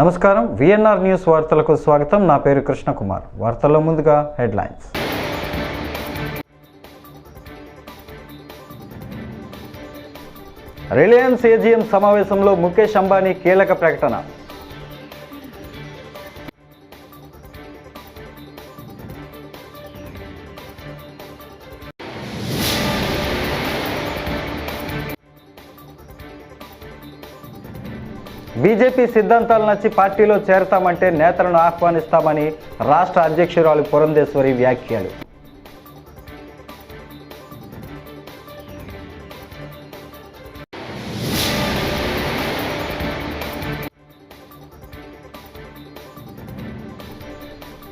నమస్కారం VNR news వార్తలకు స్వాగతం. నా పేరు కృష్ణకుమార్. వార్తల్లో ముందుగా హెడ్లైన్స్. రిలయన్స్ ఏజీఎం సమావేశంలో ముఖేష్ అంబానీ కీలక ప్రకటన. బీజేపీ సిద్ధాంతాలు నచ్చి పార్టీలో చేరతామంటే నేతలను ఆహ్వానిస్తామని రాష్ట్ర అధ్యక్షురాలు పురంధేశ్వరి వ్యాఖ్యలు.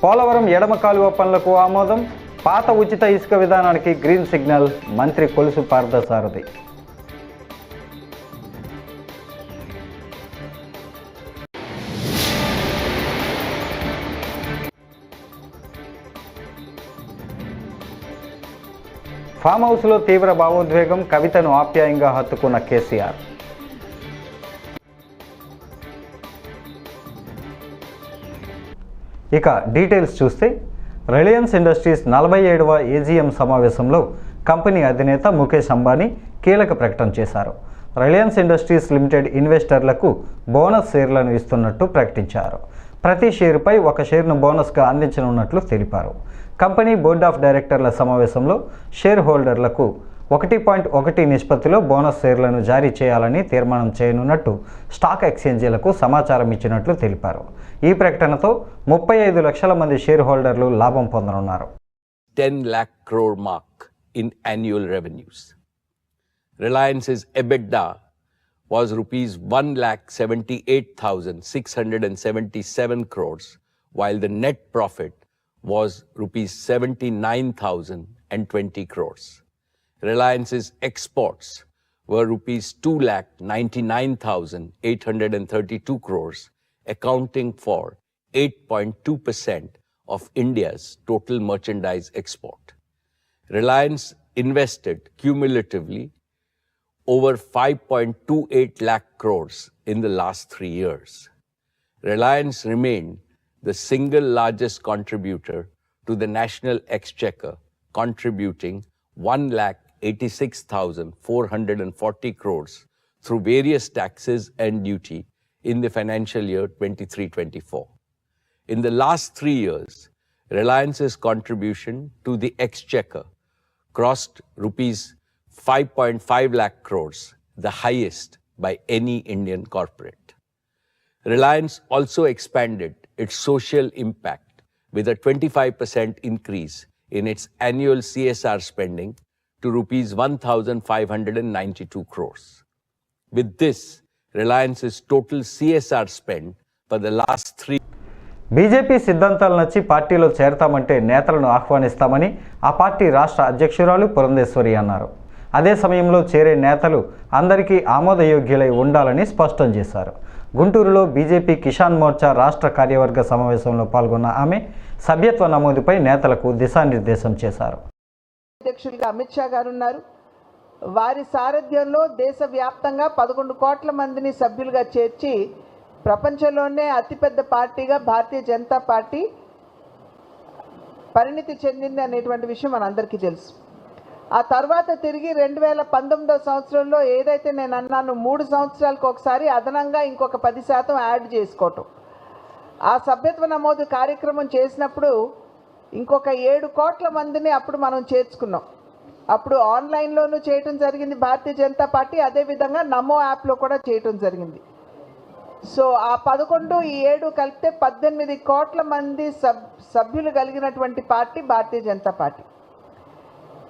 పోలవరం ఎడమ కాలువ పనులకు ఆమోదం. పాత ఉచిత ఇసుక విధానానికి గ్రీన్ సిగ్నల్. మంత్రి కొలుసు పార్థసారథి. ఫామ్ హౌస్లో తీవ్ర భావోద్వేగం. కవితను ఆప్యాయంగా హత్తుకున్న కేసీఆర్. ఇక డీటెయిల్స్ చూస్తే, రిలయన్స్ ఇండస్ట్రీస్ 47వ ఏజీఎం సమావేశంలో కంపెనీ అధినేత ముఖేష్ అంబానీ కీలక ప్రకటన చేశారు. రిలయన్స్ ఇండస్ట్రీస్ లిమిటెడ్ ఇన్వెస్టర్లకు బోనస్ షేర్లను ఇస్తున్నట్టు ప్రకటించారు. ప్రతి షేరుపై ఒక షేర్ను బోనస్గా అందించనున్నట్లు తెలిపారు. కంపెనీ బోర్డ్ ఆఫ్ డైరెక్టర్ల సమావేశంలో షేర్ హోల్డర్లకు 1.1 నిష్పత్తిలో బోనస్ షేర్లను జారీ చేయాలని తీర్మానం చేయనున్నట్టు స్టాక్ ఎక్స్చేంజీలకు సమాచారం ఇచ్చినట్లు తెలిపారు. ఈ ప్రకటనతో 35 లక్షల మంది షేర్ హోల్డర్లు లాభం పొందనున్నారు. 10 lakh crore mark in annual revenues. Reliance's EBITDA was rupees 1,78,677 crores, while the net profit was rupees 79,020 crores. Reliance's exports were rupees 2,99,832 crores, accounting for 8.2% of India's total merchandise export. Reliance invested cumulatively over 5.28 lakh crores in the last 3 years. Reliance remained the single largest contributor to the national exchequer, contributing 1,86,440 crores through various taxes and duty in the financial year 23-24. In the last 3 years, Reliance's contribution to the exchequer crossed rupees 5.5 lakh crores, the highest by any Indian corporate. Reliance also expanded its social impact with a 25% increase in its annual CSR spending to rupees 1,592 crores. With this, Reliance's total CSR spend for the last 3 BJP సిద్ధాంతాలు నచ్చి పార్టీలో చేరతామంటే నేతలను ఆహ్వానిస్తామని ఆ party రాష్ట్ర అధ్యక్షురాలు పురంధేశ్వరి అన్నారు. అదే సమయంలో చేరే నేతలు అందరికీ ఆమోదయోగ్యులై ఉండాలని స్పష్టం చేశారు. గుంటూరులో బీజేపీ కిసాన్ మోర్చా రాష్ట్ర కార్యవర్గ సమావేశంలో పాల్గొన్న ఆమె సభ్యత్వ నమోదుపై నేతలకు దిశానిర్దేశం చేశారు. అధ్యక్షులుగా అమిత్ షా గారు ఉన్నారు. వారి సారథ్యంలో దేశవ్యాప్తంగా 11 కోట్ల మందిని సభ్యులుగా చేర్చి ప్రపంచంలోనే అతిపెద్ద పార్టీగా భారతీయ జనతా పార్టీ పరిణితి చెందింది అనేటువంటి విషయం మనందరికీ తెలుసు. ఆ తర్వాత తిరిగి 2019 సంవత్సరంలో ఏదైతే నేను అన్నాను 3 సంవత్సరాలకు ఒకసారి అదనంగా ఇంకొక 10% యాడ్ చేసుకోవటం, ఆ సభ్యత్వ నమోదు కార్యక్రమం చేసినప్పుడు ఇంకొక 7 కోట్ల మందిని అప్పుడు మనం చేర్చుకున్నాం. అప్పుడు ఆన్లైన్లోనూ చేయటం జరిగింది భారతీయ జనతా పార్టీ, అదేవిధంగా నమో యాప్లో కూడా చేయటం జరిగింది. సో ఆ 11 ఈ 7 కలిపితే 18 కోట్ల మంది సభ్యులు కలిగినటువంటి పార్టీ భారతీయ జనతా పార్టీ.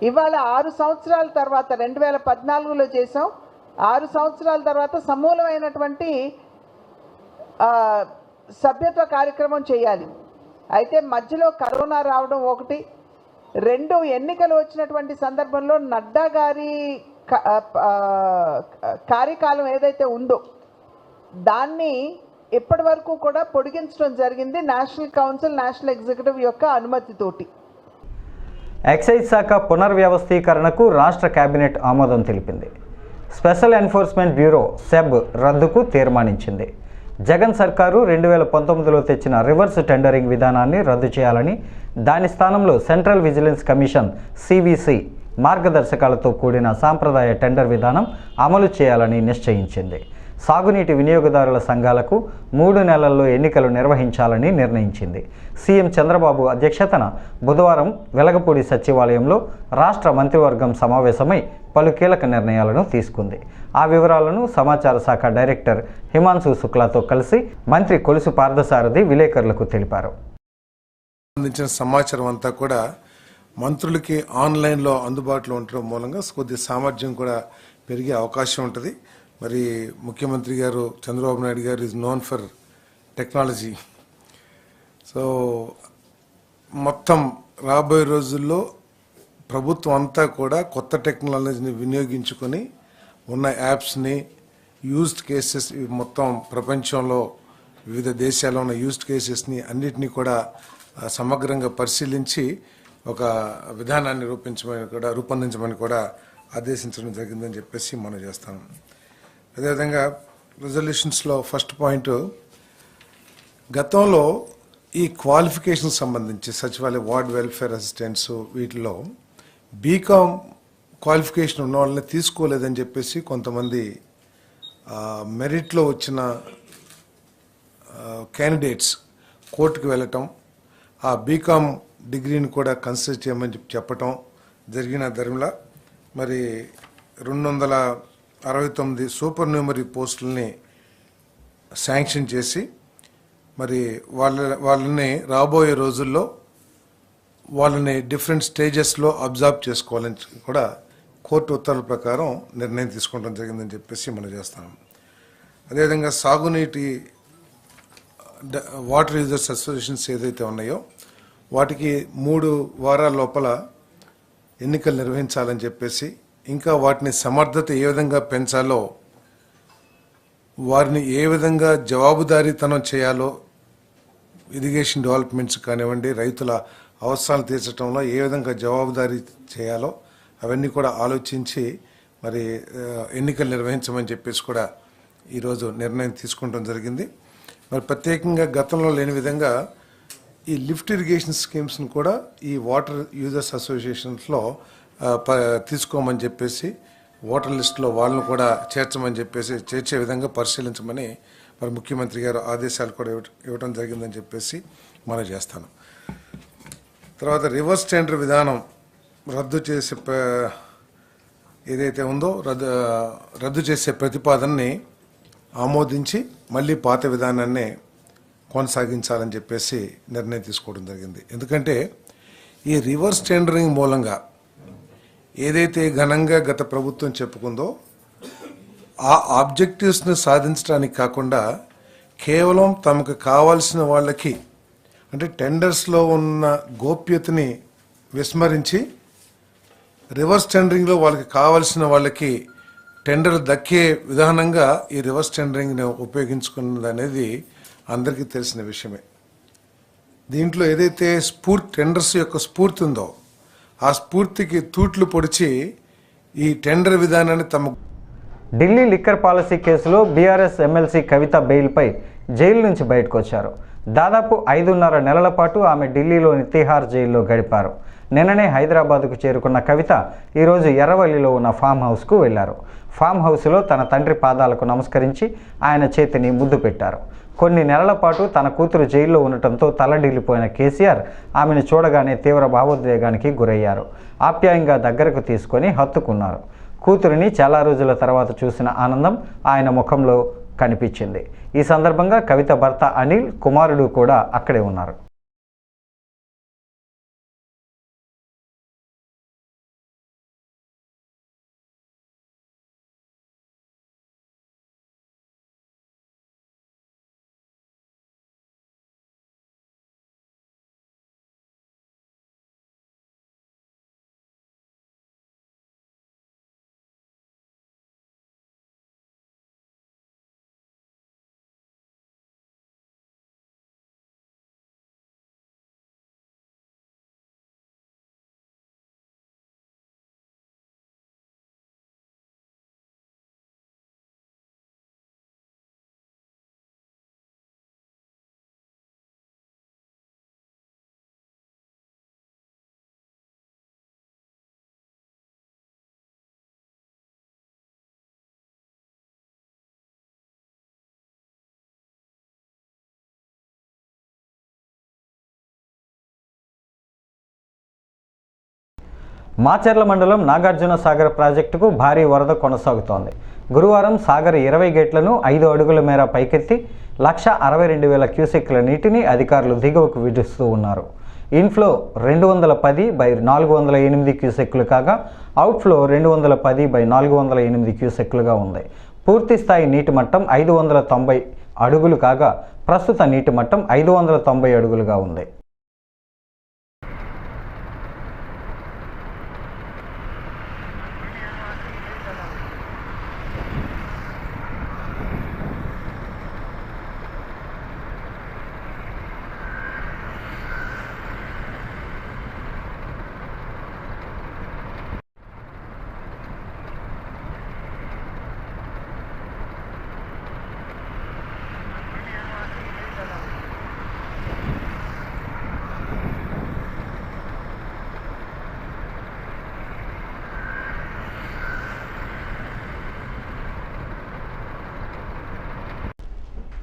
ఇవాళ 6 సంవత్సరాల తర్వాత 2014లో చేసాం. 6 సంవత్సరాల తర్వాత సమూలమైనటువంటి సభ్యత్వ కార్యక్రమం చేయాలి. అయితే మధ్యలో కరోనా రావడం ఒకటి, 2 ఎన్నికలు వచ్చినటువంటి సందర్భంలో నడ్డా గారి కార్యకాలం ఏదైతే ఉందో దాన్ని ఇప్పటి వరకు కూడా పొడిగించడం జరిగింది నేషనల్ కౌన్సిల్, నేషనల్ ఎగ్జిక్యూటివ్ యొక్క అనుమతితోటి. ఎక్సైజ్ శాఖ పునర్వ్యవస్థీకరణకు రాష్ట్ర కేబినెట్ ఆమోదం తెలిపింది. స్పెషల్ ఎన్ఫోర్స్మెంట్ బ్యూరో సెబ్ రద్దుకు తీర్మానించింది. జగన్ సర్కారు 2019లో తెచ్చిన రివర్స్ టెండరింగ్ విధానాన్ని రద్దు చేయాలని, దాని స్థానంలో సెంట్రల్ విజిలెన్స్ కమిషన్ సివిసి మార్గదర్శకాలతో కూడిన సాంప్రదాయ టెండర్ విధానం అమలు చేయాలని నిశ్చయించింది. సాగునీటి వినియోగదారుల సంఘాలకు 3 నెలల్లో ఎన్నికలు నిర్వహించాలని నిర్ణయించింది. సీఎం చంద్రబాబు అధ్యక్షతన బుధవారం వెలగపూడి సచివాలయంలో రాష్ట్ర మంత్రివర్గం సమావేశమై పలు కీలక నిర్ణయాలను తీసుకుంది. ఆ వివరాలను సమాచార శాఖ డైరెక్టర్ హిమాన్సు శుక్లాతో కలిసి మంత్రి కొలుసు పార్థసారథి విలేకరులకు తెలిపారు. సంబంధించిన సమాచారం అంతా కూడా మంత్రులకి ఆన్లైన్లో అందుబాటులో ఉండటం మూలంగా కొద్ది సామర్థ్యం కూడా పెరిగే అవకాశం ఉంటుంది. మరి ముఖ్యమంత్రి గారు చంద్రబాబు నాయుడు గారు is known for technology. So మొత్తం రాబోయే రోజుల్లో ప్రభుత్వం అంతా కూడా కొత్త టెక్నాలజీని వినియోగించుకొని ఉన్న యాప్స్ని, యూజ్డ్ కేసెస్ మొత్తం ప్రపంచంలో వివిధ దేశాల్లో ఉన్న యూజ్డ్ కేసెస్ని అన్నిటినీ కూడా సమగ్రంగా పరిశీలించి ఒక విధానాన్ని రూపొందించమని కూడా ఆదేశించడం జరిగిందని చెప్పేసి మనం చేస్తాం. అదేవిధంగా రిజల్యూషన్స్లో ఫస్ట్ పాయింట్, గతంలో ఈ క్వాలిఫికేషన్ సంబంధించి సచివాలయ వార్డ్ వెల్ఫేర్ అసిస్టెంట్స్ వీటిలో బీకామ్ క్వాలిఫికేషన్ ఉన్న వాళ్ళని తీసుకోలేదని చెప్పేసి కొంతమంది మెరిట్లో వచ్చిన క్యాండిడేట్స్ కోర్టుకు వెళ్ళటం, ఆ బీకామ్ డిగ్రీని కూడా కన్సిడర్ చేయమని చెప్పటం జరిగిన ధర్మలా మరి 269 సూపర్ న్యూమరీ పోస్టులని శాంక్షన్ చేసి మరి వాళ్ళని రాబోయే రోజుల్లో వాళ్ళని డిఫరెంట్ స్టేజెస్లో అబ్జర్వ్ చేసుకోవాలని కూడా కోర్టు ఉత్తర్వుల ప్రకారం నిర్ణయం తీసుకోవడం జరిగిందని చెప్పేసి మనం చేస్తాం. అదేవిధంగా సాగునీటి వాటర్ యూజర్స్ అసోసియేషన్స్ ఏదైతే ఉన్నాయో వాటికి 3 వారాల లోపల ఎన్నికలు నిర్వహించాలని చెప్పేసి, ఇంకా వాటిని సమర్థత ఏ విధంగా పెంచాలో, వారిని ఏ విధంగా జవాబుదారీతనం చేయాలో, ఇరిగేషన్ డెవలప్మెంట్స్ కానివ్వండి, రైతుల అవసరాలు తీర్చడంలో ఏ విధంగా జవాబుదారీ చేయాలో అవన్నీ కూడా ఆలోచించి మరి ఎన్నికలు నిర్వహించమని చెప్పేసి కూడా ఈరోజు నిర్ణయం తీసుకోవడం జరిగింది. మరి ప్రత్యేకంగా గతంలో లేని విధంగా ఈ లిఫ్ట్ ఇరిగేషన్ స్కీమ్స్ని కూడా ఈ వాటర్ యూజర్స్ అసోసియేషన్స్లో తీసుకోమని చెప్పేసి, ఓటర్ లిస్టులో వాళ్ళను కూడా చేర్చమని చెప్పేసి, చేర్చే విధంగా పరిశీలించమని మరి ముఖ్యమంత్రి గారు ఆదేశాలు కూడా ఇవ్వడం జరిగిందని చెప్పేసి మనం చేస్తాను. తర్వాత రివర్స్ టెండర్ విధానం రద్దు చేసే ఏదైతే ఉందో రద్దు చేసే ప్రతిపాదనని ఆమోదించి మళ్ళీ పాత విధానాన్ని కొనసాగించాలని చెప్పేసి నిర్ణయం తీసుకోవడం జరిగింది. ఎందుకంటే ఈ రివర్స్ టెండరింగ్ మూలంగా ఏదైతే ఘనంగా గత ప్రభుత్వం చెప్పుకుందో ఆ ఆబ్జెక్టివ్స్ని సాధించడానికి కాకుండా కేవలం తమకు కావాల్సిన వాళ్ళకి, అంటే టెండర్స్లో ఉన్న గోప్యతని విస్మరించి రివర్స్ టెండరింగ్లో వాళ్ళకి కావాల్సిన వాళ్ళకి టెండర్ దక్కే విధానంగా ఈ రివర్స్ టెండరింగ్ని ఉపయోగించుకున్నది అనేది అందరికీ తెలిసిన విషయమే. దీంట్లో ఏదైతే టెండర్స్ యొక్క స్ఫూర్తి ఉందో ఆ స్ఫూర్తికి తూట్లు పొడిచి ఈ టెండర్ విధానాన్ని ఢిల్లీ లిక్కర్ పాలసీ కేసులో బీఆర్ఎస్ ఎమ్మెల్సీ కవిత బెయిల్పై జైలు నుంచి బయటకు వచ్చారు. దాదాపు 5.5 నెలల పాటు ఆమె ఢిల్లీలోని తిహార్ జైల్లో గడిపారు. నిన్ననే హైదరాబాద్కు చేరుకున్న కవిత ఈరోజు ఎర్రవల్లిలో ఉన్న ఫామ్ హౌస్కు వెళ్లారు. ఫామ్ హౌస్లో తన తండ్రి పాదాలకు నమస్కరించి ఆయన చేతిని ముద్దు పెట్టారు. కొన్ని నెలల పాటు తన కూతురు జైల్లో ఉండటంతో తలడిల్లిపోయిన కేసీఆర్ ఆమెను చూడగానే తీవ్ర భావోద్వేగానికి గురయ్యారు. ఆప్యాయంగా దగ్గరకు తీసుకొని హత్తుకున్నారు. కూతురిని చాలా రోజుల తర్వాత చూసిన ఆనందం ఆయన ముఖంలో కనిపించింది. ఈ సందర్భంగా కవిత భర్త అనిల్, కుమారుడు కూడా అక్కడే ఉన్నారు. మాచర్ల మండలం నాగార్జున సాగర్ ప్రాజెక్టుకు భారీ వరద కొనసాగుతోంది. గురువారం సాగర్ 20 గేట్లను 5 అడుగుల మేర పైకెత్తి 1,62,000 క్యూసెక్ల నీటిని అధికారులు దిగువకు విడుస్తూ ఉన్నారు. ఇన్ఫ్లో 210/408 క్యూసెక్లు కాగా అవుట్ఫ్లో 210/408 క్యూసెక్లుగా ఉంది. పూర్తి స్థాయి నీటి మట్టం 590 అడుగులు కాగా ప్రస్తుత నీటి మట్టం 590 అడుగులుగా ఉంది.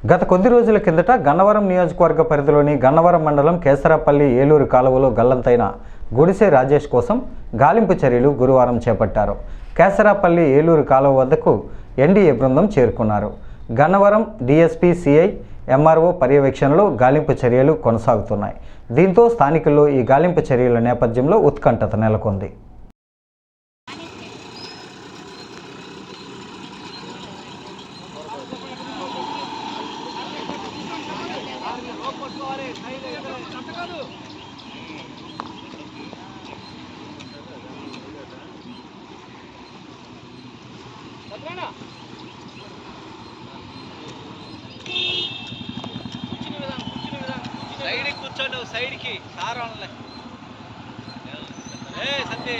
గత కొద్ది రోజుల కిందట గన్నవరం నియోజకవర్గ పరిధిలోని గన్నవరం మండలం కేసరాపల్లి ఏలూరు కాలువలో గల్లంతైన గుడిసె రాజేష్ కోసం గాలింపు చర్యలు గురువారం చేపట్టారు. కేసరాపల్లి ఏలూరు కాలువ వద్దకు ఎన్డీఏ బృందం చేరుకున్నారు. గన్నవరం డీఎస్పీ సిఐ ఎంఆర్ఓ పర్యవేక్షణలో గాలింపు చర్యలు కొనసాగుతున్నాయి. దీంతో స్థానికుల్లో ఈ గాలింపు చర్యల నేపథ్యంలో ఉత్కంఠత నెలకొంది. సైడ్ కి సార్ సందే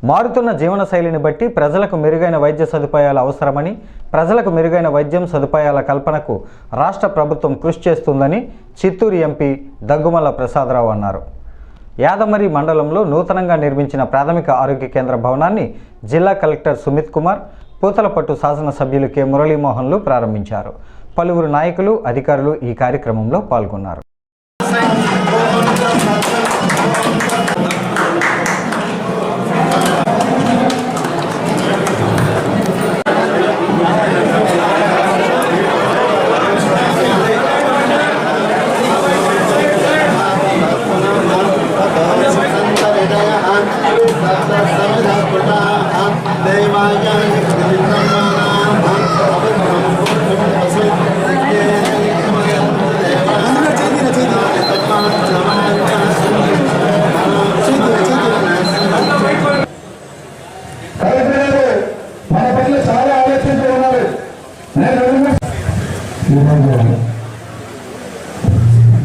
మారుతున్న జీవనశైలిని బట్టి ప్రజలకు మెరుగైన వైద్య సదుపాయాలు అవసరమని, ప్రజలకు మెరుగైన వైద్యం సదుపాయాల కల్పనకు రాష్ట్ర ప్రభుత్వం కృషి చేస్తుందని చిత్తూరు ఎంపీ దగ్గుమల్ల ప్రసాదరావు అన్నారు. యాదమరి మండలంలో నూతనంగా నిర్మించిన ప్రాథమిక ఆరోగ్య కేంద్ర భవనాన్ని జిల్లా కలెక్టర్ సుమిత్ కుమార్, పూతలపట్టు శాసనసభ్యులు కె మురళీమోహన్లు ప్రారంభించారు. పలువురు నాయకులు, అధికారులు ఈ కార్యక్రమంలో పాల్గొన్నారు.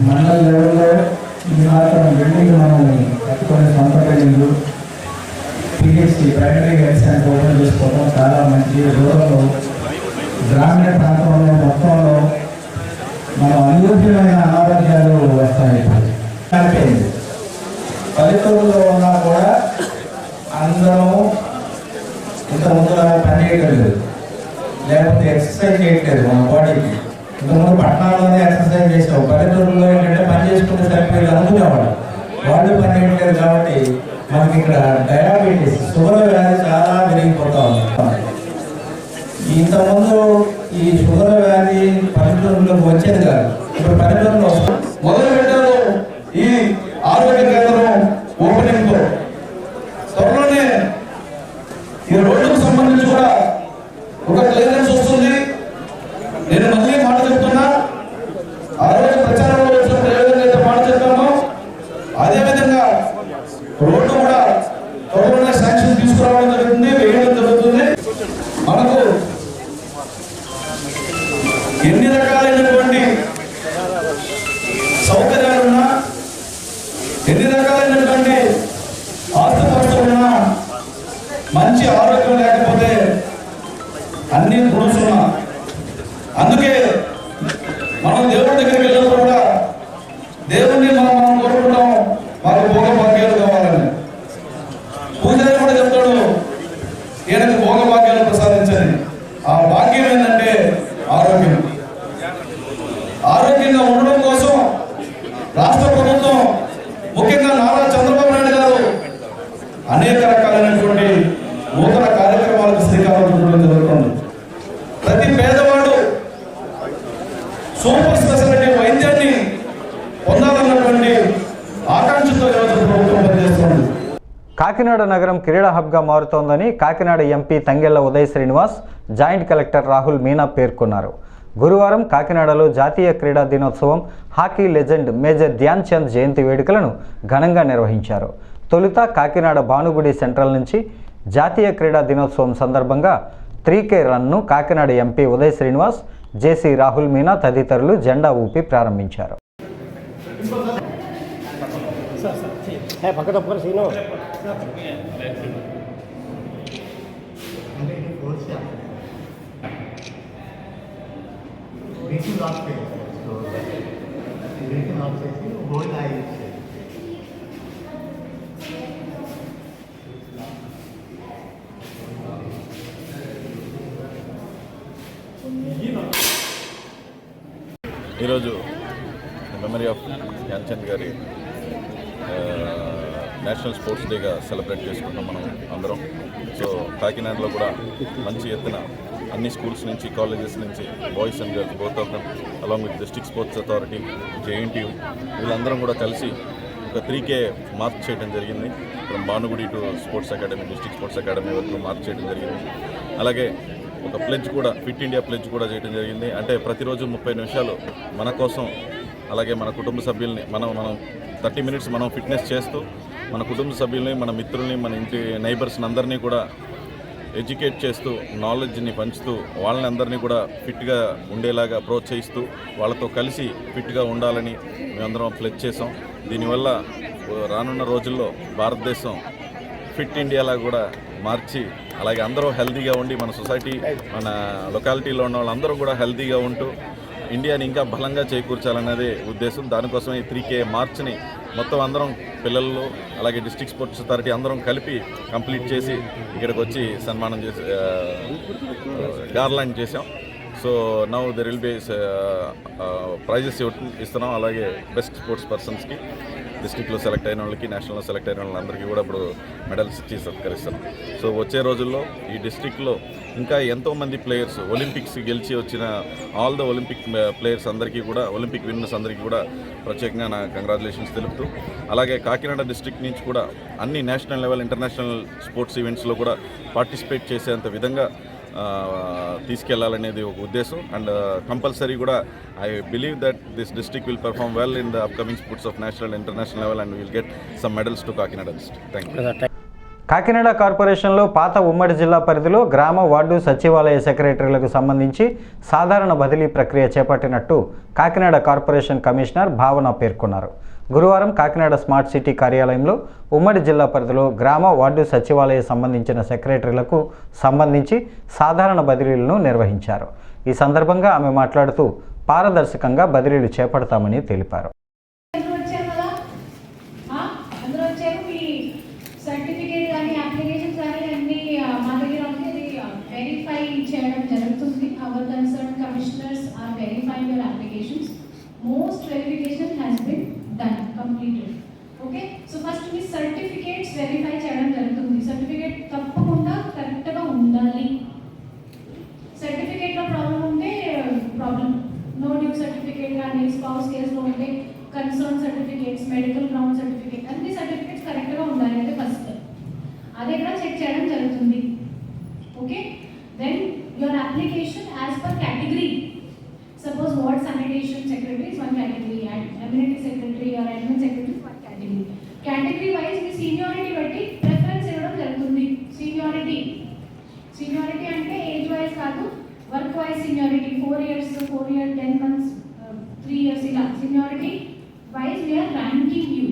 మండల లెవెల్లో ఈ మాత్రం బిల్డింగ్ మనల్ని కట్టుకొని సొంత బిల్డింగ్లు PHC primary health centre open చేసుకోవడం చాలా మంచి. రూరల్లో గ్రామీణ ప్రాంతంలో మొత్తంలో మనం అనూహ్యమైన అనారోగ్యాలు వస్తాయి. పల్లెటూరులో ఉన్నా కూడా అందరం ఇంతకుముందు పని చేయట్లేదు, లేకపోతే ఎక్సర్సైజ్ చేయట్లేదు మన బాడీకి. ఇంతకుముందు పట్టణాల్లోనే ఎక్సర్సైజ్ చేసావు, పల్లెటూరులో ఏంటంటే పని చేసుకుంటే సరిపోయేది అనుకునేవాడు. వాళ్ళు పని చేయట్లేదు కాబట్టి మనకి ఇక్కడ డయాబెటీస్, షుగర్ వ్యాధి చాలా పెరిగిపోతా ఉంది. ఇంతకుముందు ఈ షుగర్ వ్యాధి పల్లెటూరులోకి వచ్చేది కాదు, ఇప్పుడు పల్లెటూరులో మొదలు పెట్టారు. ఈ ఆరోగ్య కేంద్రం ఓపెనింగ్ తో త్వరలోనే ఈ రోడ్డుకు సంబంధించి కూడా ఒక క్లియరెన్స్ వస్తుంది. నేను మళ్ళీ మాట చెప్తున్నా, ఆ రోజు ప్రచారంలో వచ్చినప్పుడు ఏ విధంగా అయితే మాట చెప్పామో ఎన్ని రకాలైనటువంటి సౌకర్యాలున్నా, ఎన్ని రకాలైనటువంటి ఆస్తుపరుస్తున్నా, మంచి ఆరోగ్యం లేకపోతే అన్ని దృఢున్నా. అందుకే మనం దేవుడి దగ్గరికి వెళ్ళినప్పుడు కూడా దేవుణ్ణి మనం కోరుకుంటాం, మాకు భోగ భాగ్యాలు కావాలని. పూజారి కూడా చెప్తాడు, ఈయనకు భోగ భాగ్యాలు ప్రసాదించని. ఆ భాగ్యం ఏంటంటే ఆరోగ్యం. ఆరోగ్యంగా ఉండడం కోసం రాష్ట్ర ప్రభుత్వం, ముఖ్యంగా నారా చంద్రబాబు నాయుడు గారు అనేక రకాలైనటువంటి నూతన కార్యక్రమాలకు శ్రీకారం చుట్టడం జరుగుతుంది. ప్రతి పేదవాడు సూపర్ స్పెషాలిటీ వైద్యాన్ని పొందాలన్నటువంటి ఆకాంక్షతో ప్రభుత్వం పనిచేస్తుంది. కాకినాడ నగరం క్రీడా హబ్గా మారుతోందని Kakinada MP Thangella Uday Srinivas, joint collector Rahul Meena పేర్కొన్నారు. గురువారం కాకినాడలో జాతీయ క్రీడా దినోత్సవం, hockey legend major Dhyan Chand జయంతి వేడుకలను ఘనంగా నిర్వహించారు. తొలుత కాకినాడ భానుగుడి సెంట్రల్ నుంచి జాతీయ క్రీడా దినోత్సవం సందర్భంగా 3K రన్ను కాకినాడ ఎంపీ ఉదయ్ శ్రీనివాస్, జేసీ రాహుల్ మీనా తదితరులు జెండా ఊపి ప్రారంభించారు. ఈరోజు మెమరీ ఆఫ్ ధ్యాన్ చంద్ గారి నేషనల్ స్పోర్ట్స్ డేగా సెలబ్రేట్ చేసుకుంటాం మనం అందరం. సో కాకినాడలో కూడా మంచి ఎత్తున అన్ని స్కూల్స్ నుంచి, కాలేజెస్ నుంచి, boys and girls both of them along with district sports authority, JNTU వీళ్ళందరం కూడా కలిసి ఒక 3K మార్చ్ చేయడం జరిగింది. From Bhanugudi to sports academy, district sports academy వరకు మార్చ్ చేయడం జరిగింది. అలాగే ఒక ప్లెడ్జ్ కూడా, ఫిట్ ఇండియా ప్లెడ్జ్ కూడా చేయడం జరిగింది. అంటే ప్రతిరోజు 30 నిమిషాలు మన కోసం, అలాగే మన కుటుంబ సభ్యుల్ని మనం 30 మినిట్స్ మనం ఫిట్నెస్ చేస్తూ మన కుటుంబ సభ్యుల్ని, మన మిత్రుల్ని, మన ఇంటి నైబర్స్ని అందరినీ కూడా ఎడ్యుకేట్ చేస్తూ, నాలెడ్జ్ని పంచుతూ, వాళ్ళని అందరినీ కూడా ఫిట్గా ఉండేలాగా ప్రోత్సహిస్తూ, వాళ్ళతో కలిసి ఫిట్గా ఉండాలని మేమందరం ప్లెడ్జ్ చేసాం. దీనివల్ల రానున్న రోజుల్లో భారతదేశం ఫిట్ ఇండియాలా కూడా మార్చి, అలాగే అందరూ హెల్తీగా ఉండి, మన సొసైటీ, మన లొకాలిటీలో ఉన్న వాళ్ళందరూ కూడా హెల్తీగా ఉంటూ ఇండియాని ఇంకా బలంగా చేకూర్చాలన్నదే ఉద్దేశం. దానికోసం ఈ 3K మార్చ్ని మొత్తం అందరం, పిల్లలు, అలాగే డిస్ట్రిక్ట్ స్పోర్ట్స్ అథారిటీ అందరం కలిపి కంప్లీట్ చేసి ఇక్కడికి వచ్చి సన్మానం చేసి గార్లాండ్ చేసాం. So now there will be prizes ఇస్తున్నాం. అలాగే బెస్ట్ స్పోర్ట్స్ పర్సన్స్కి, డిస్ట్రిక్ట్లో సెలెక్ట్ అయిన వాళ్ళకి, నేషనల్లో సెలెక్ట్ అయిన వాళ్ళందరికీ కూడా ఇప్పుడు మెడల్స్ ఇచ్చి సత్కరిస్తున్నాం. సో వచ్చే రోజుల్లో ఈ డిస్ట్రిక్ట్లో ఇంకా ఎంతోమంది ప్లేయర్స్, ఒలింపిక్స్ గెలిచి వచ్చిన ఆల్ ద ఒలింపిక్ ప్లేయర్స్ అందరికీ కూడా, ఒలింపిక్ విన్నర్స్ అందరికీ కూడా ప్రత్యేకంగా నా కంగ్రాచులేషన్స్ తెలుపుతూ, అలాగే కాకినాడ డిస్ట్రిక్ట్ నుంచి కూడా అన్ని నేషనల్ లెవెల్, ఇంటర్నేషనల్ స్పోర్ట్స్ ఈవెంట్స్లో కూడా పార్టిసిపేట్ చేసేంత విధంగా తీసుకెళ్లాలనేది ఒక ఉద్దేశం. అండ్ కంపల్సరీ కూడా I believe that this district will perform well in the upcoming sports of national, international level and will get some medals to Kakinada district. Thank you. Kakinada కార్పొరేషన్లో పాత ఉమ్మడి జిల్లా పరిధిలో గ్రామ, వార్డు, సచివాలయ సెక్రటరీలకు సంబంధించి సాధారణ బదిలీ ప్రక్రియ చేపట్టినట్టు కాకినాడ కార్పొరేషన్ కమిషనర్ భావన పేర్కొన్నారు. గురువారం కాకినాడ స్మార్ట్ సిటీ కార్యాలయంలో ఉమ్మడి జిల్లా పరిధిలో గ్రామ, వార్డు, సచివాలయ సంబంధించిన సెక్రటరీలకు సంబంధించి సాధారణ బదిలీలను నిర్వహించారు. ఈ సందర్భంగా ఆమె మాట్లాడుతూ పారదర్శకంగా బదిలీలు చేపడతామని తెలిపారు. Most verification has been done, completed. Okay, so first we certificates verify చేయడం జరుగుతుంది. సర్టిఫికేట్ తప్పకుండా కరెక్ట్ గా ఉండాలి. సర్టిఫికేట్ లో ప్రాబ్లం ఉంటే ప్రాబ్లం, నో డ్యూ సర్టిఫికేట్ కానీ స్పౌస్ కేస్ లో ఉంటే concern certificates, medical ground certificate, అన్ని సర్టిఫికేట్స్ కరెక్ట్ గా ఉండాలి. అంటే ఫస్ట్ అదే కూడా చెక్ చేయడం జరుగుతుంది. Okay, then your application as per category. Suppose ward sanitation secretary is one category, amenity secretary or admin secretary is one category. Category wise me seniority బట్టి preference ఇవ్వడం జరుగుతుంది. Seniority అంటే age wise కాదు, work wise seniority 4 years, 4 years, 10 months, 3 years ఇలా seniority wise we are ranking you.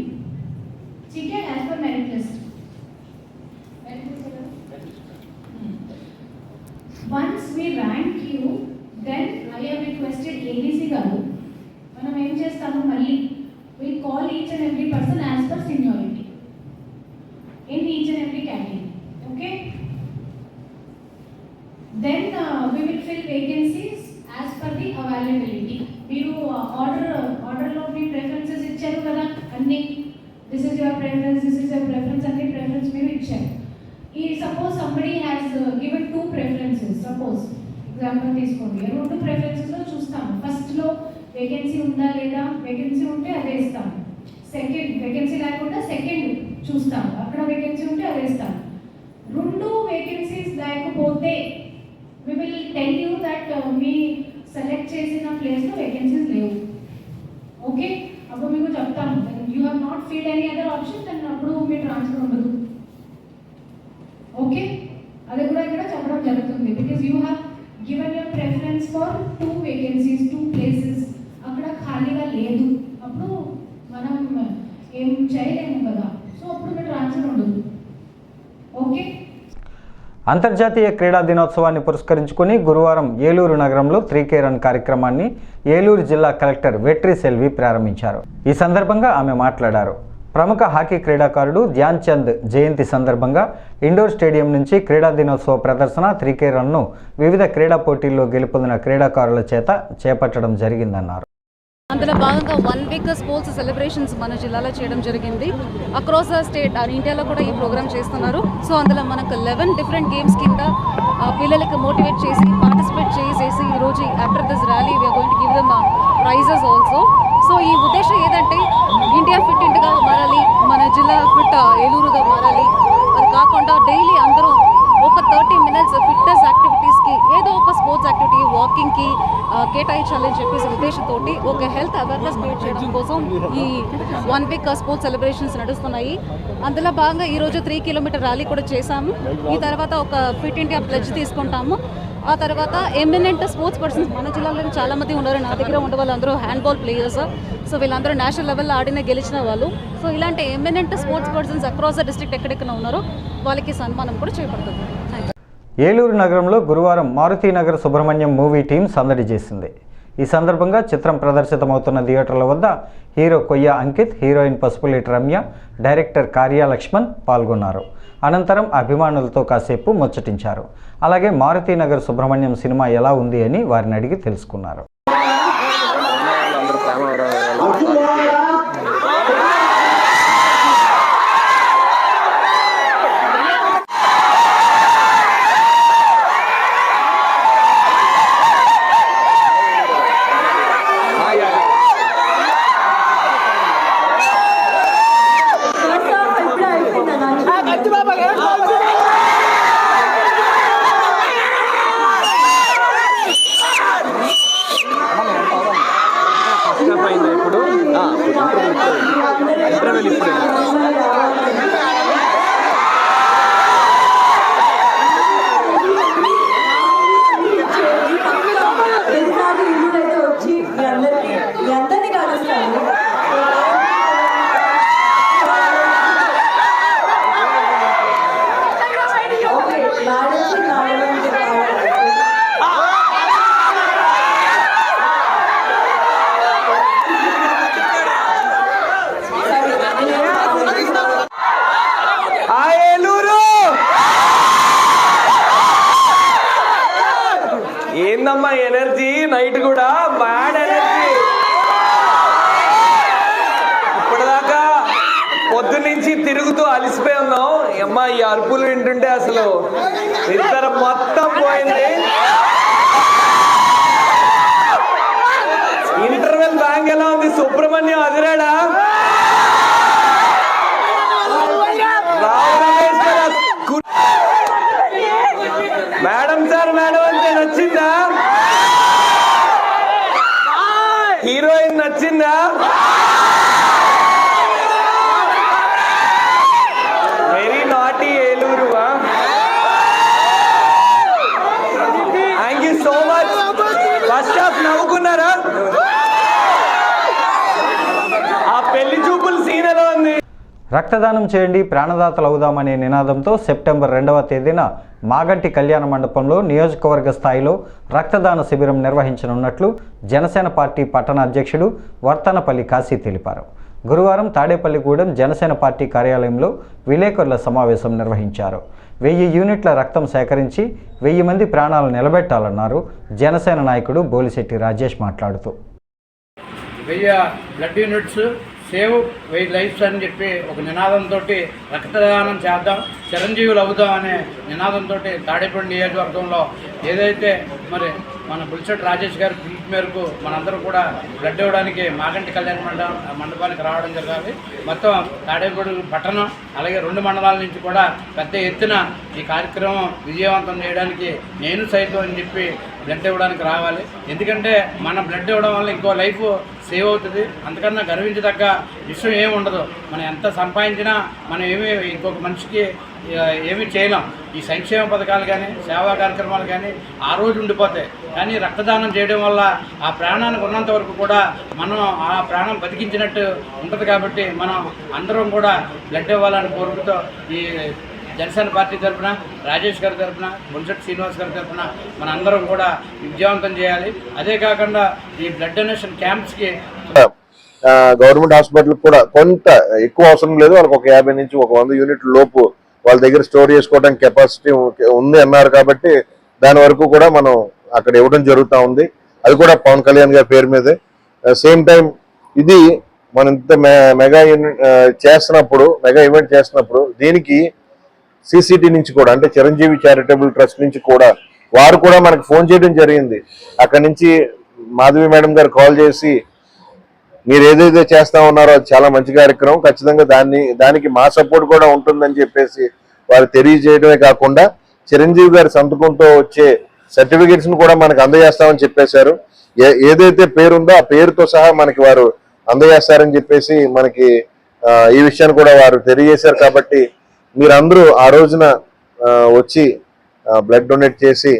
ठीक है, as per merit list. Once we rank you, then I have requested ABC garu మనం ఏం చేస్తాము మళ్ళీ we call each and every person as per seniority in each and every category. Okay, then we will fill vacancies as per the availability. మీరు order లో మీ preferences ఇచ్చారు కదా అన్ని, this is your preference, this is your preference అన్ని preference మీరు ఇచ్చారు. ఈ suppose somebody has given 2 preferences, suppose example తీసుకోండి. 2 ప్రిఫరెన్సెస్ లో చూస్తాము. ఫస్ట్ లో వేకెన్సీ ఉందా లేదా, వేకెన్సీ ఉంటే అదే ఇస్తాము. సెకండ్ వేకెన్సీ లేకుండా సెకండ్ చూస్తాము, అక్కడ వేకెన్సీ ఉంటే అదే ఇస్తాము. 2 వేకెన్సీస్ లేకపోతే we will tell you that me select చేసిన ప్లేస్లో వేకెన్సీస్ లేవు. ఓకే, అప్పుడు మీకు చెప్తాము you have not field any other option, దాన్ని అప్పుడు మీ ట్రాన్స్ఫర్ ఉండదు. ఓకే, అది కూడా ఇక్కడ చెప్పడం జరుగుతుంది. Because you have given your preference for 2 vacancies, 2 places, అక్కడ ఖాళీగా లేదు, అప్పుడు మనం ఏం చేయలేము కదా, సో అప్పుడు మీ ట్రాన్స్ఫర్ ఉండదు. ఓకే, అంతర్జాతీయ క్రీడా దినోత్సవాన్ని పురస్కరించుకుని గురువారం ఏలూరు నగరంలో 3K రన్ కార్యక్రమాన్ని ఏలూరు జిల్లా కలెక్టర్ వెట్రి సెల్వి ప్రారంభించారు. ఈ సందర్భంగా ఆమె మాట్లాడారు. ప్రముఖ హాకీ క్రీడాకారుడు ధ్యాన్ చంద్ జయంతి సందర్భంగా ఇండోర్ స్టేడియం నుంచి క్రీడా దినోత్సవ ప్రదర్శన 3K రన్ను వివిధ క్రీడా పోటీల్లో గెలుపొందిన క్రీడాకారుల చేత చేపట్టడం జరిగిందన్నారు. అందులో భాగంగా 1 week స్పోర్ట్స్ సెలబ్రేషన్స్ మన జిల్లాలో చేయడం జరిగింది. అక్రాస్ ద స్టేట్ ఇండియాలో కూడా ఈ ప్రోగ్రామ్ చేస్తున్నారు. సో అందులో మనకు 11 డిఫరెంట్ గేమ్స్ కింద పిల్లలకి మోటివేట్ చేసి పార్టిసిపేట్ చేసేసి ఈరోజు after this rally we are going to give them prizes also. So ఈ ఉద్దేశం ఏదంటే ఇండియా ఫిట్ ఇండియాగా మారాలి, మన జిల్లా ఫిట్ ఏలూరుగా మారాలి. అది కాకుండా డైలీ అందరూ ఒక 30 minutes ఫిట్నెస్ యాక్టివిటీస్కి ఏదో ఒక స్పోర్ట్స్ యాక్టివిటీ వాకింగ్కి కేటాయించాలని చెప్పేసి ఉద్దేశంతో ఒక హెల్త్ అవేర్నెస్ క్రియేట్ చేయడం కోసం ఈ 1 week స్పోర్ట్స్ సెలబ్రేషన్స్ నడుస్తున్నాయి. అందులో భాగంగా ఈరోజు 3 kilometer ర్యాలీ కూడా చేశాము. ఈ తర్వాత ఒక ఫిట్ ఇండియా ప్లెడ్జ్ తీసుకుంటాము. ఆ తర్వాత ఎమినెంట్ స్పోర్ట్స్ పర్సన్స్ మన జిల్లాలో చాలామంది ఉన్నారు. నా దగ్గర ఉండే వాళ్ళందరూ హ్యాండ్బాల్ ప్లేయర్స్. సో వీళ్ళందరూ నేషనల్ లెవెల్లో ఆడిన గెలిచిన వాళ్ళు. సో ఇలాంటి eminent sports persons across the district ఎక్కడెక్కడ ఉన్నారో వాళ్ళకి సన్మానం కూడా చేపడుతుంది. ఏలూరు నగరంలో గురువారం మారుతీనగర్ సుబ్రహ్మణ్యం మూవీ టీం సందడి చేసింది. ఈ సందర్భంగా చిత్రం ప్రదర్శితమవుతున్న థియేటర్ల వద్ద హీరో కొయ్య అంకిత్, హీరోయిన్ పసుపులేటి రమ్య, డైరెక్టర్ కార్యా లక్ష్మణ్ పాల్గొన్నారు. అనంతరం అభిమానులతో కాసేపు ముచ్చటించారు. అలాగే మారుతీనగర్ సుబ్రహ్మణ్యం సినిమా ఎలా ఉంది అని వారిని అడిగి తెలుసుకున్నారు. ఏందమ్మా ఎనర్జీ, నైట్ కూడా బ్యాడ్ ఎనర్జీ. ఇప్పటిదాకా పొద్దున్నుంచి తిరుగుతూ అలిసిపోయి ఉన్నాం. అమ్మా ఈ అరుపులు వింటుంటే అసలు నిద్ర మొత్తం పోయింది. ఇంటర్వెల్ బ్యాంక్ ఎలా ఉంది? సుబ్రహ్మణ్యం అదిరాడా? మేడం సార్, మేడం అంటే నచ్చిందా? హీరోయిన్ నచ్చిందా? Very naughty Eluru. Thank you so much. First half నవ్వుకున్నారా? ఆ పెళ్లి చూపులు సీన్ ఎలా ఉంది? రక్తదానం చేయండి ప్రాణదాతలు అవుదామనే నినాదంతో సెప్టెంబర్ 2వ తేదీన మాగంటి కళ్యాణ మండపంలో నియోజకవర్గ స్థాయిలో రక్తదాన శిబిరం నిర్వహించనున్నట్లు జనసేన పార్టీ పట్టణ అధ్యక్షుడు వర్తనపల్లి కాశీ తెలిపారు. గురువారం తాడేపల్లిగూడెం జనసేన పార్టీ కార్యాలయంలో విలేకరుల సమావేశం నిర్వహించారు. 1000 యూనిట్ల రక్తం సేకరించి 1000 మంది ప్రాణాలు నిలబెట్టాలన్నారు. జనసేన నాయకుడు బోలిశెట్టి రాజేష్ మాట్లాడుతూ 1000 బ్లడ్ యూనిట్స్ సేవ్ 1000 లైఫ్స్ అని చెప్పి ఒక నినాదంతో రక్తదానం చేద్దాం, చిరంజీవులు అవుదాం అనే నినాదంతో తాడేపల్లి నియోజకవర్గంలో ఏదైతే మరి మన బుల్సెట్ రాజేష్ గారి పిలుపు మేరకు మనందరం కూడా బ్లడ్ ఇవ్వడానికి మాగంటి కళ్యాణ మండపానికి రావడం జరగాలి. మొత్తం తాడేపల్లి పట్టణం అలాగే 2 మండలాల నుంచి కూడా పెద్ద ఎత్తున ఈ కార్యక్రమం విజయవంతం చేయడానికి నేను సైతం అని చెప్పి బ్లడ్ ఇవ్వడానికి రావాలి. ఎందుకంటే మన బ్లడ్ ఇవ్వడం వల్ల ఇంకో లైఫ్ సేవ్ అవుతుంది. అంతకన్నా గర్వించదగ్గ విషయం ఏమి ఉండదు. మనం ఎంత సంపాదించినా మనం ఇంకొక మనిషికి ఏమీ చేయలేం. ఈ సంక్షేమ పథకాలు కానీ సేవా కార్యక్రమాలు కానీ ఆ రోజు ఉండిపోతాయి. కానీ రక్తదానం చేయడం వల్ల ఆ ప్రాణానికి ఉన్నంత వరకు కూడా మనం ఆ ప్రాణం బతికించినట్టు ఉంటుంది. కాబట్టి మనం అందరం కూడా బ్లడ్ ఇవ్వాలని కోరుకుతో ఈ జనసేన పార్టీ తరఫున రాజేష్ గారి తరఫున బొలిశెట్టి శ్రీనివాస్ గారి తరఫున మన అందరం కూడా విజయవంతం చేయాలి. అదే కాకుండా ఈ బ్లడ్ డొనేషన్ క్యాంప్స్కి గవర్నమెంట్ హాస్పిటల్ కూడా కొంత ఎక్కువ అవసరం లేదు. వాళ్ళకి ఒక 50 నుంచి 100 యూనిట్ల లోపు వాళ్ళ దగ్గర స్టోర్ చేసుకోవడానికి కెపాసిటీ ఉంది అన్నారు. కాబట్టి దాని వరకు కూడా మనం అక్కడ ఇవ్వడం జరుగుతూ ఉంది. అది కూడా పవన్ కళ్యాణ్ గారి పేరు మీదే. సేమ్ టైం ఇది మనం ఇంత మెగా ఈవెంట్ చేస్తున్నప్పుడు దీనికి సిసిటి నుంచి కూడా అంటే చిరంజీవి చారిటబుల్ ట్రస్ట్ నుంచి కూడా వారు కూడా మనకు ఫోన్ చేయడం జరిగింది. అక్కడి నుంచి మాధవి మేడం గారు కాల్ చేసి మీరు ఏదైతే చేస్తా ఉన్నారో అది చాలా మంచి కార్యక్రమం, ఖచ్చితంగా దానికి మా సపోర్ట్ కూడా ఉంటుందని చెప్పేసి వారు తెలియజేయడమే కాకుండా చిరంజీవి గారి సంతకంతో వచ్చే సర్టిఫికెట్స్ ను కూడా మనకు అందజేస్తామని చెప్పేశారు. ఏదైతే పేరుందో ఆ పేరుతో సహా మనకి వారు అందజేస్తారని చెప్పేసి మనకి ఈ విషయాన్ని కూడా వారు తెలియజేశారు. కాబట్టి మీరందరూ ఆ రోజున వచ్చి బ్లడ్ డొనేట్ చేసి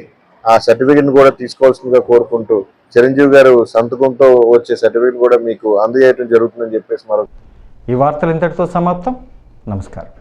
ఆ సర్టిఫికెట్ కూడా తీసుకోవాల్సిందిగా కోరుకుంటూ చిరంజీవి గారు సంతకంతో వచ్చే సర్టిఫికెట్ కూడా మీకు అందజేయడం జరుగుతుందని చెప్పేసి మరొక ఈ వార్తలు ఇంతటితో సమాప్తం. నమస్కారం.